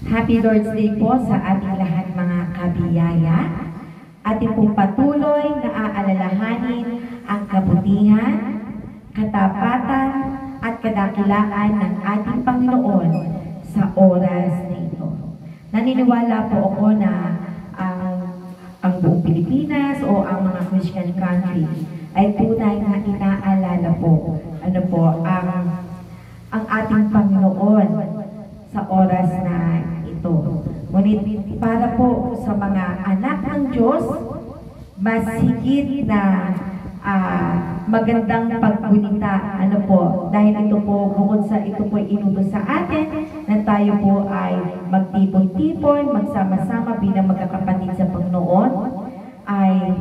Happy Lord's Day po sa ating lahat mga kabiyaya. Ating pong patuloy na aalalahanin ang kabutihan, katapatan at kadakilaan ng ating Panginoon sa oras na ito. Naniniwala po ako na ang buong Pilipinas o ang mga Christian country ay tunay na inaalala po ang ating Panginoon sa oras na ito. Ngunit para po sa mga anak ng Diyos, mas higit na magandang paggunita, dahil ito po, bukod sa ito po inutos sa atin, na tayo po ay magtipon-tipon, magsama-sama bilang magkakapatid sa Panginoon, ay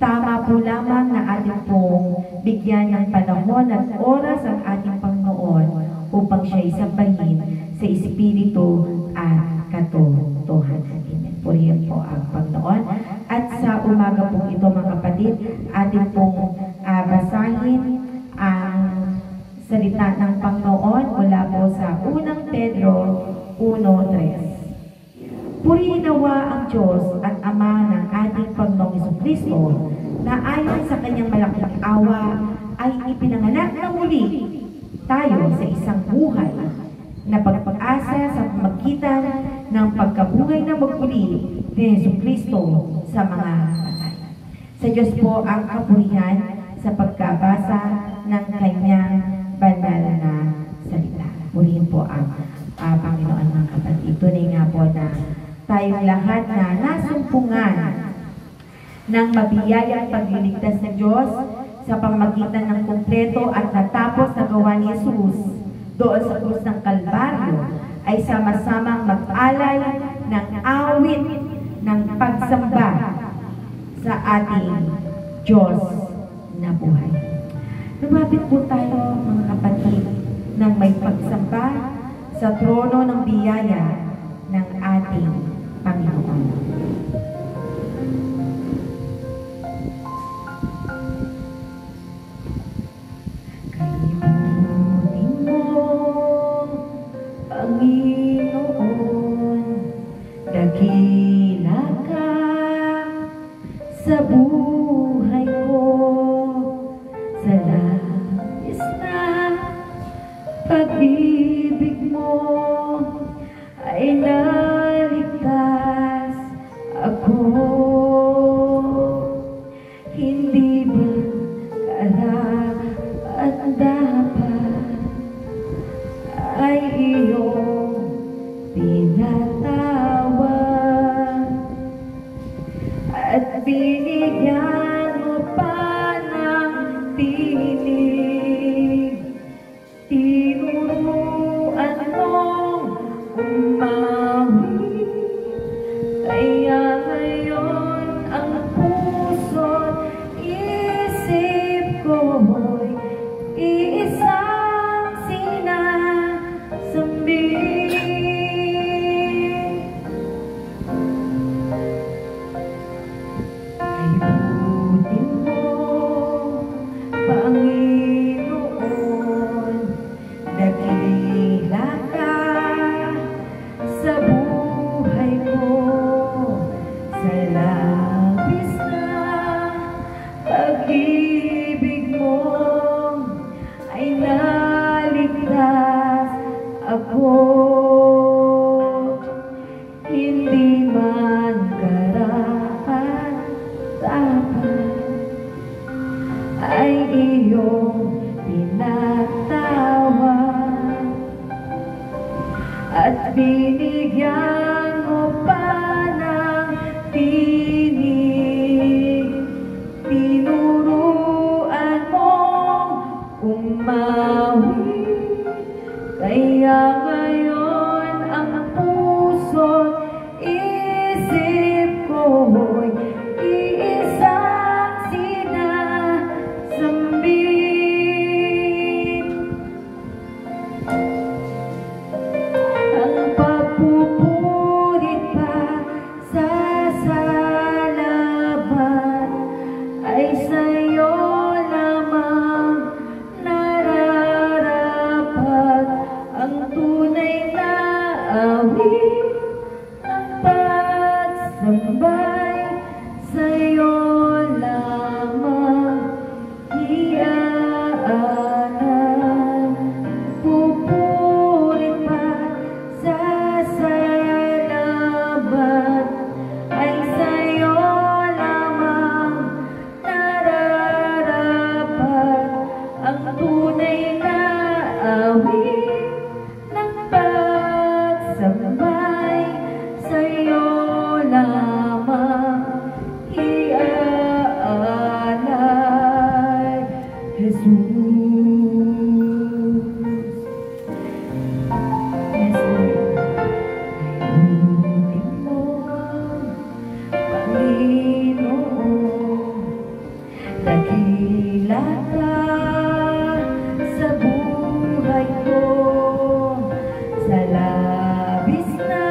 tama po lamang na ating pong bigyan ng panahon at oras ang ating Panginoon upang siya'y sambahin sa Espiritu at katotohanan. Purihin po ang Panginoon. At sa umaga pong ito mga kapatid, ating pong basahin ang salita ng Panginoon mula po sa unang Pedro 1:3. Purihin nawa ang Diyos at Ama ng ating Panginoong Jesucristo na ayon sa kanyang malaking awa ay ipinanganak na muli tayo sa isang buhay na pagpag-asa sa pamagitan ng pagkabuhay na magmuli ni Jesucristo sa mga patay. Sa Diyos po ang kapurihan sa pagkabasa ng kanyang banal na salita. Purihin po ang Panginoon mga kapatid. Tunay nga po na tayong lahat na nasumpungan ng mabiyayang pagliligtas ng Diyos sa pamagitan ng kumpleto at natapos na gawa ni Jesus doon sa krus ng Kalbaryo ay sama-samang mag-alay ng awit ng pagsamba sa ating Diyos na buhay. Lumapit po tayo mga kapatid ng may pagsamba sa trono ng biyaya ng ating Panginoon. Dakila ka sa buhay ko, sa labis na pag-ibig mo ay naligtas ako. Hindi ba karapat-dapat ay iyong pinatawag at binigyan mo pa ng tinig, tinuruan mong umawi, kaya ngayon ang puso't isip ko'y iisang sinasambit. Hindi man karapat-dapat ay iyong pinatawag at binigyan mo pa ng tinig, tinuruan mong umawi, kaya ngayon ang puso't isip ko'y iisang sinasambit. Ang pagpupurit pa sa pagsambay sa'yo lamang iaalay, Jesus. Yes, Lord. Ayunin mo, Panginoon, dakila ka sa buhay ko, sa labis na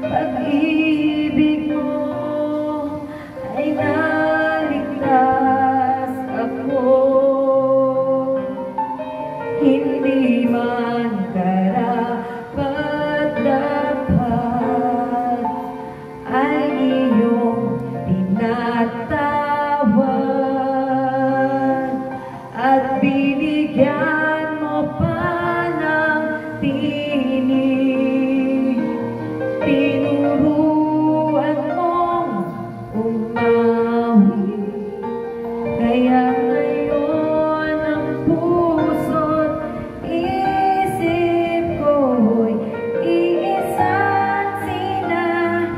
pag-ibig mo ay naligtas ako. Hindi man karapat-dapat ay iyong pinatawad at binigyan mo pa ng tinig. Tinuruan mong umawi, kaya ngayon ang puso't isip ko'y iisang sinasambit.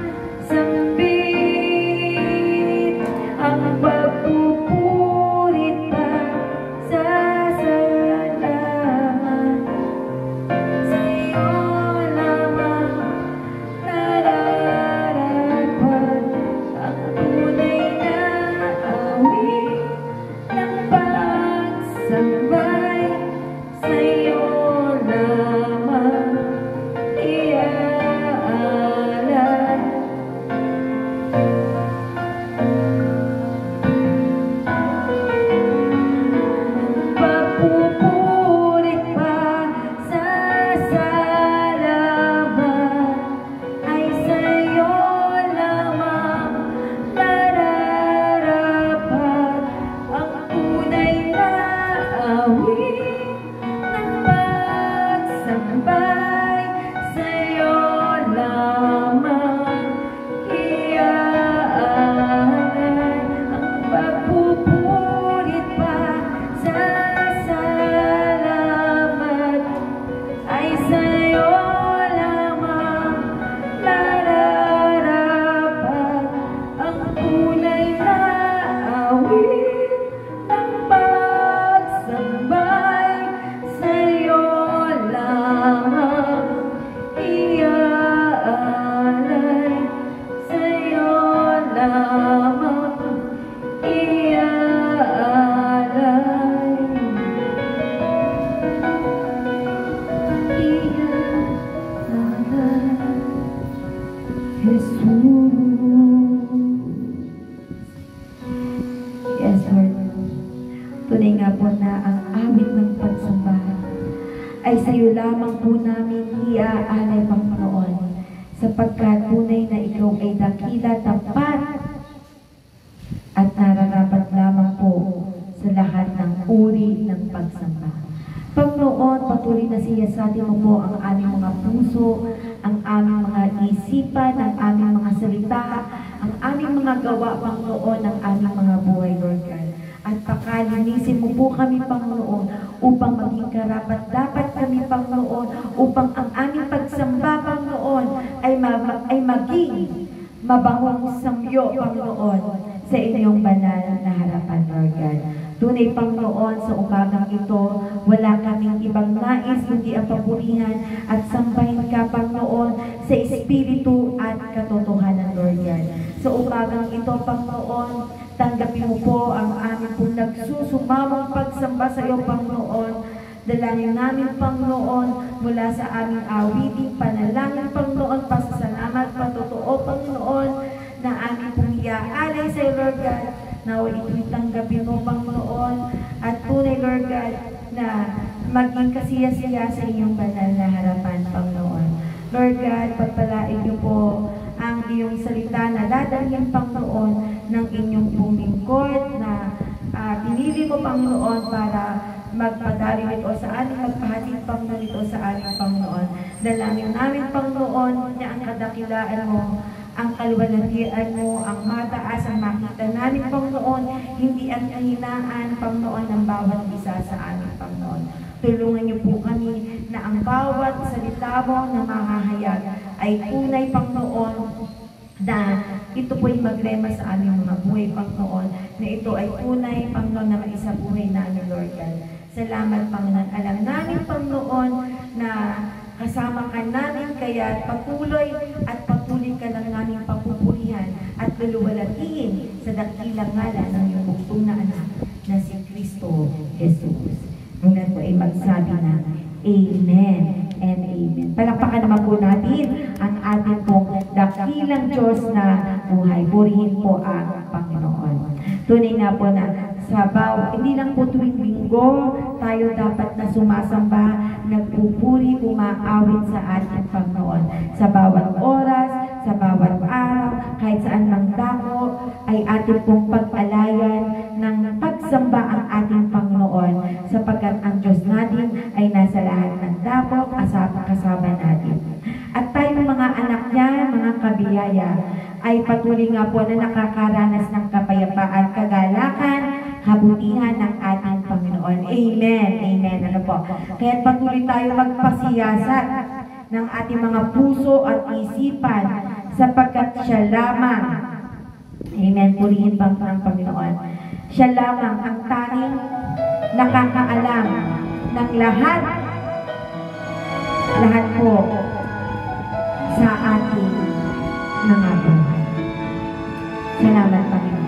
Ang pagpupurit pa sa salamat sa'yo lamang nararapat. Ang tunay na awit ng pagsambay sa'yo lamang iaalay. Pagpupurit pa sa salamat ay sa'yo lamang nararapat. Ang tunay na awit ng pagsambay sa'yo lamang iaalay. Ang pagpupurit pa sa salamat ay sa'yo lamang nararapat. Ang tunay na awit ng pagsambay sa'yo lamang iaalay. Sa'yo lamang iaalay. Iaalay, Jesus. Yes, Lord. Tunay nga po na ang awit ng pagsamba ay sa'yo lamang po namin iaalay, Panginoon, sapagkat tunay na ikaw ay dakila, tapat, at nararapat lamang po sa lahat ng uri ng pagsamba. Panginoon, patuloy na siyasatin mo po ang aming mga puso, ang aming mga isipan, ang aming mga salita, ang aming mga gawa, Panginoon, ang aming mga buhay, Lord God. At pakalinisin mo po kami, Panginoon, upang maging karapat-dapat kami, Panginoon, upang ang aming pagsamba, Panginoon, ay maging mabangong samyo, Panginoon, sa inyong banal na harapan, Lord God. Tunay, Panginoon, sa umagang ito, wala kaming ibang nais, kundi ang papurihan at sambahin ka, Panginoon, sa Espiritu at katotohanan, Lord God. Sa umagang ito, Panginoon, tanggapin mo po ang aming pong nagsusumamang pagsamba sa iyo, Panginoon. Dalangin namin, Panginoon, mula sa aming awiting panalangin, Panginoon, pasasalamat, patotoo, Panginoon, na aming pong iaalay sa iyo, Lord God. Nawa ito'y tanggapin mo, Panginoon, at tunay, Lord God, na maging kasiyasiya sa iyong banal na harapan, Panginoon. Lord God, pagpalain niyo po ang iyong salita na dadalhin, Panginoon, ng inyong pong lingkod na pinili mo, Panginoon, para magpadari nito sa ating magpahatid, Panginoon, ito sa ating Panginoon. Dalangin namin, Panginoon, na ang kadakilaan mo, ang kaluwalhatian mo, ang mataas, ang makita namin, Panginoon, hindi ang kahinaan, Panginoon, ng bawat isa sa amin, Panginoon. Tulungan niyo po kami na ang bawat salita mo na mahahayag ay tunay, Panginoon, na ito po'y magrema sa aming mga buhay, Panginoon, na ito ay tunay, Panginoon, na maisabuhay namin, Lord God. Salamat, Panginoon. Alam namin, Panginoon, na kasama ka namin, kaya patuloy ka lang namin papupurihan at luluwalhatiin sa dakilang ngalan ng iyong bugtong na anak na si Kristo Jesus. Hanggang po ay magsabi na, Amen and Amen. Palakpakan naman po natin ang ating pong dakilang Diyos na buhay. Purihin po ang Panginoon. Tunay nga po na hindi lang po tuwing linggo tayo dapat na sumasamba, nagpupuri, umaawit sa ating Panginoon. Sa bawat oras, sa bawat araw, kahit saan mang dako, ay ating pong pag-alayan ng pagsamba ang ating Panginoon, sapagkat ang Diyos natin ay nasa lahat ng dako, kasama natin. At tayong mga anak niya, mga kabiyaya, ay patuloy nga po na nakakaranas ng kapayapaan, kagalakan, kabutihan ng ating Panginoon. Amen. Amen. Ano po? Kaya patuloy tayo magpasiyasat ng ating mga puso at isipan, sapagkat siya lamang, amen, purihin pa ang Panginoon, siya lamang ang tanging nakakaalam ng lahat po sa ating mga buhay. Salamat, Panginoon.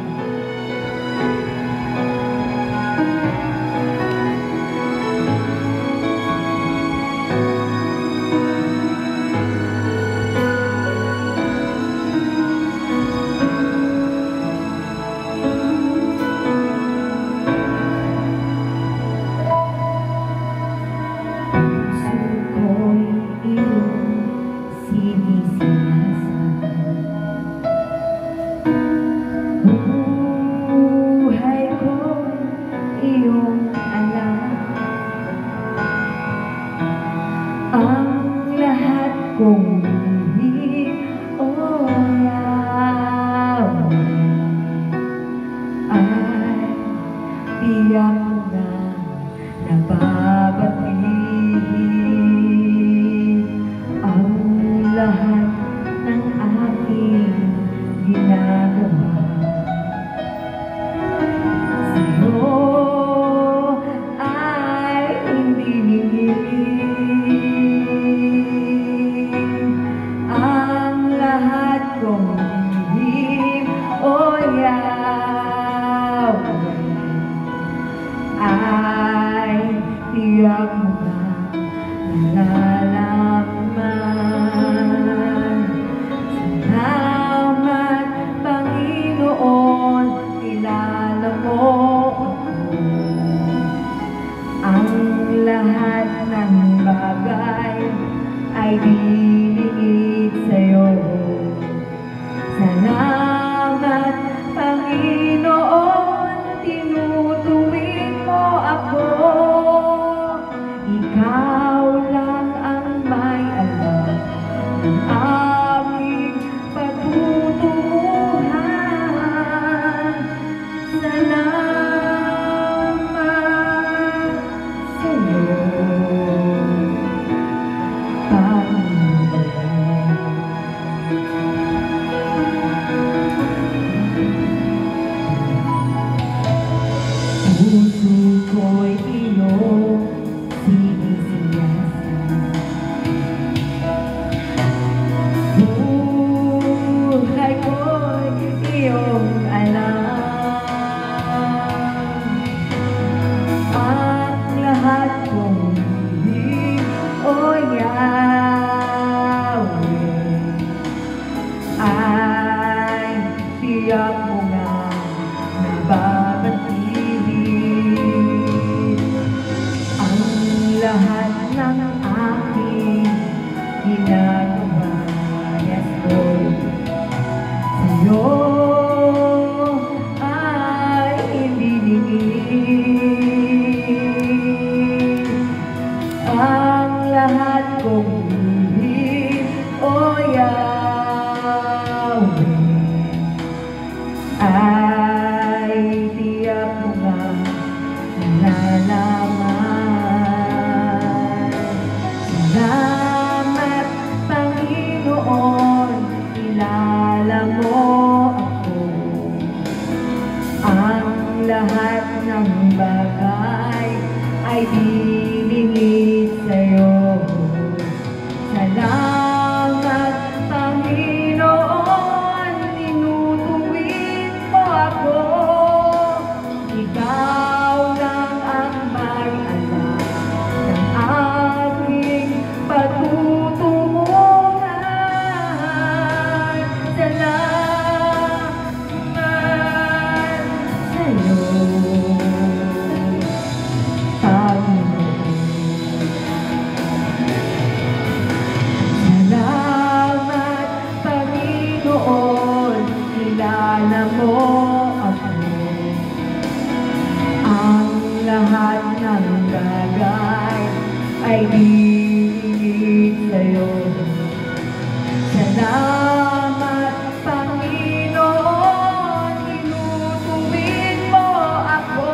Ay tiyak mo nga nalalaman sa'yo. Salamat, Panginoon, tinutuwid mo ako.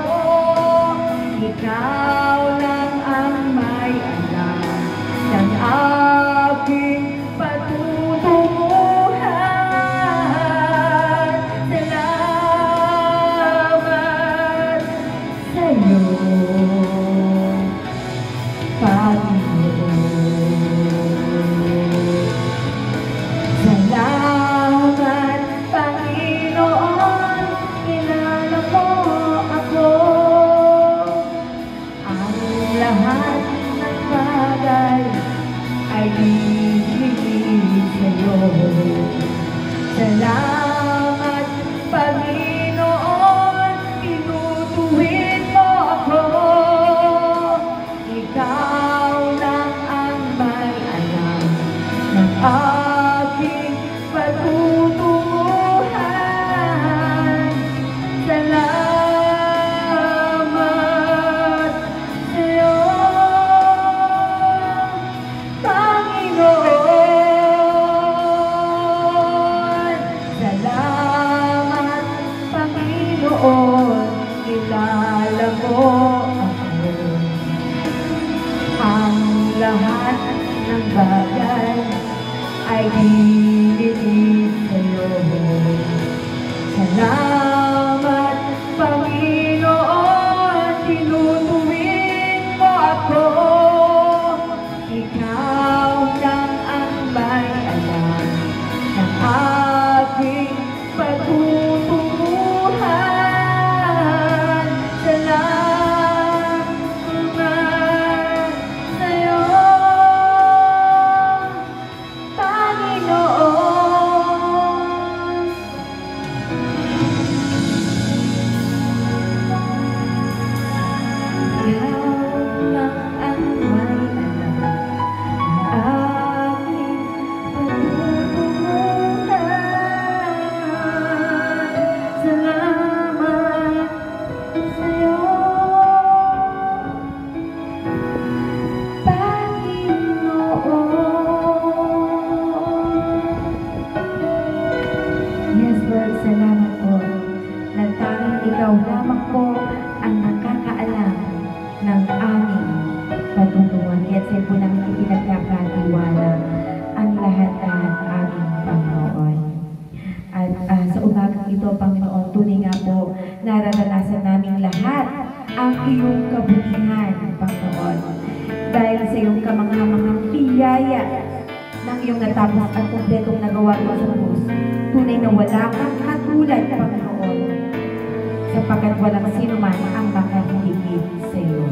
Ikaw lang ang may alam ng aking patutunguhan. Salamat sa'yo, Salamat, Panginoon, kilala mo ako. Ang lahat ng bagay ay ibigay sa'yo. Salamat, Panginoon, tinutuwid mo ako. Ikaw lang ang may alam ng aking patutunguhan. Salamat sa'yo, Panginoon. Salamat, Panginoon, kilala mo ako. Ang lahat ng bagay ay ibigay sa'yo. Salamat, Panginoon, tinutuwid mo ako. Ikaw lang ang may alam ng aking patutunguhan. Salamat sa'yo, Panginoon. Ikaw lang ang may alam ng aking patutunguhan. Salamat sa'yo, Panginoon. Yes, Lord, salamat po. Nang tanging ikaw lamang po ang nakakaalam ng aming patutunguhan. Kaya sa'yo po namin ipinagkakatiwala ang lahat-lahat aming Panginoon. At sa umagang ito, Panginoon, tunay nga po, nararanasan namin lahat ang iyong kabutihan, Panginoon. Dahil sa iyong kamanghamanghang biyaya ng iyong natapos at kumpletong nagawa mo sa krus, tunay na wala kang katulad, Panginoon, sapagkat walang sino man ang makahigit sa iyo.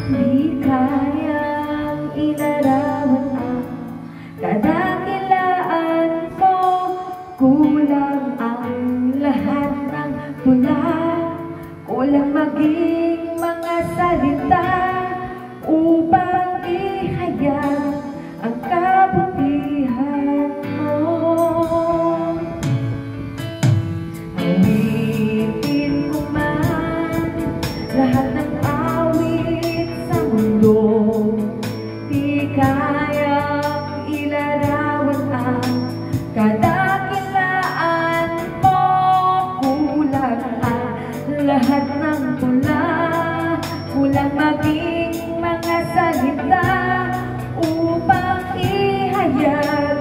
Di kayang ilarawan ang kadakilaan mo, kulang ang lahat ng tula, kulang maging mga salita upang ihayag ang kabutihan mo. Awitin ko man lahat ng awit sa mundo, di kayang ilarawan ang kadakilaan mo, kulang ang lahat ng tula, kulang maging mga salita upang ihayag